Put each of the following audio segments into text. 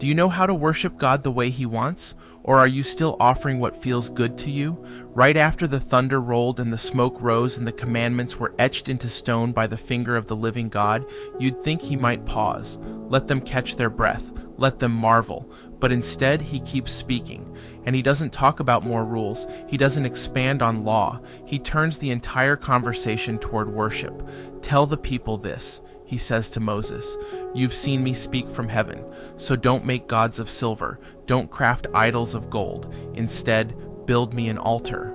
Do you know how to worship God the way He wants? Or are you still offering what feels good to you? Right after the thunder rolled and the smoke rose and the commandments were etched into stone by the finger of the living God, you'd think He might pause, let them catch their breath, let them marvel. But instead, He keeps speaking. And He doesn't talk about more rules. He doesn't expand on law. He turns the entire conversation toward worship. Tell the people this, He says to Moses. You've seen me speak from heaven. So don't make gods of silver. Don't craft idols of gold. Instead, build me an altar.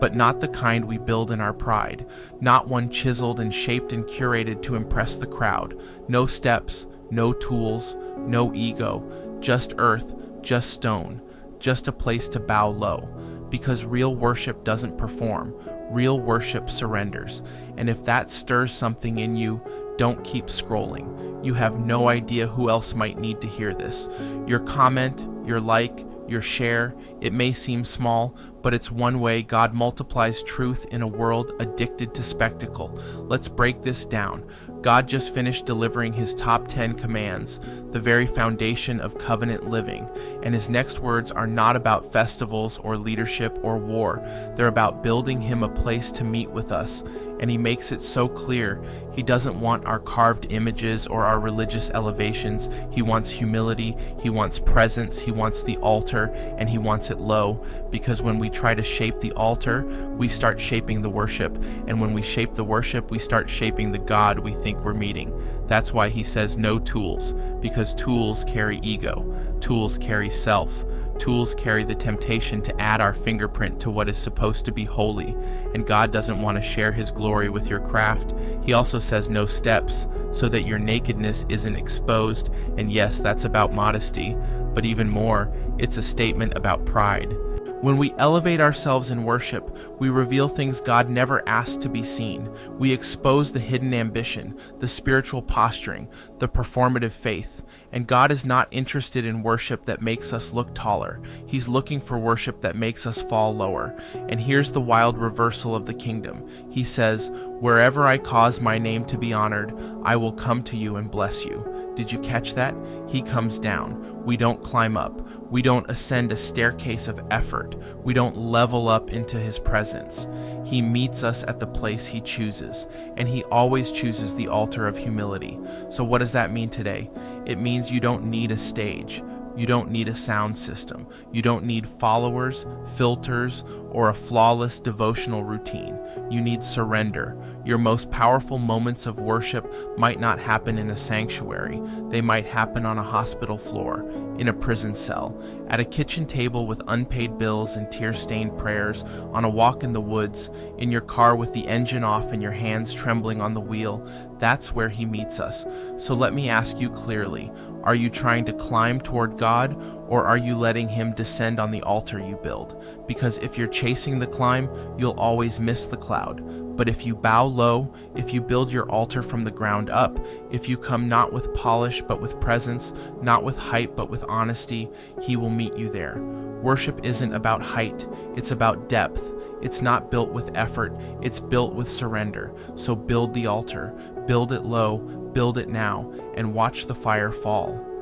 But not the kind we build in our pride. Not one chiseled and shaped and curated to impress the crowd. No steps, no tools, no ego. Just earth, just stone. Just a place to bow low. Because real worship doesn't perform. Real worship surrenders. And if that stirs something in you, don't keep scrolling. You have no idea who else might need to hear this. Your comment, your like, your share, it may seem small, but it's one way God multiplies truth in a world addicted to spectacle. Let's break this down. God just finished delivering His top 10 commands, the very foundation of covenant living, and His next words are not about festivals or leadership or war. They're about building Him a place to meet with us, and He makes it so clear. He doesn't want our carved images or our religious elevations. He wants humility, He wants presence, He wants the altar, and He wants it low, because when we try to shape the altar, we start shaping the worship, and when we shape the worship, we start shaping the God we think we're meeting. That's why He says no tools, because tools carry ego, tools carry self, tools carry the temptation to add our fingerprint to what is supposed to be holy, and God doesn't want to share His glory with your craft. He also says no steps, so that your nakedness isn't exposed, and yes, that's about modesty, but even more, it's a statement about pride. When we elevate ourselves in worship, we reveal things God never asked to be seen. We expose the hidden ambition, the spiritual posturing, the performative faith. And God is not interested in worship that makes us look taller. He's looking for worship that makes us fall lower. And here's the wild reversal of the kingdom. He says, "Wherever I cause my name to be honored, I will come to you and bless you." Did you catch that? He comes down. We don't climb up. We don't ascend a staircase of effort. We don't level up into His presence. He meets us at the place He chooses, and He always chooses the altar of humility. So what does that mean today? It means you don't need a stage. You don't need a sound system. You don't need followers, filters, or a flawless devotional routine. You need surrender. Your most powerful moments of worship might not happen in a sanctuary. They might happen on a hospital floor, in a prison cell, at a kitchen table with unpaid bills and tear-stained prayers, on a walk in the woods, in your car with the engine off and your hands trembling on the wheel. That's where He meets us. So let me ask you clearly, are you trying to climb toward God, or are you letting Him descend on the altar you build? Because if you're chasing the climb, you'll always miss the cloud. But if you bow low, if you build your altar from the ground up, if you come not with polish but with presence, not with hype but with honesty, He will meet you there. Worship isn't about height, it's about depth. It's not built with effort, it's built with surrender. So build the altar, build it low, build it now, and watch the fire fall.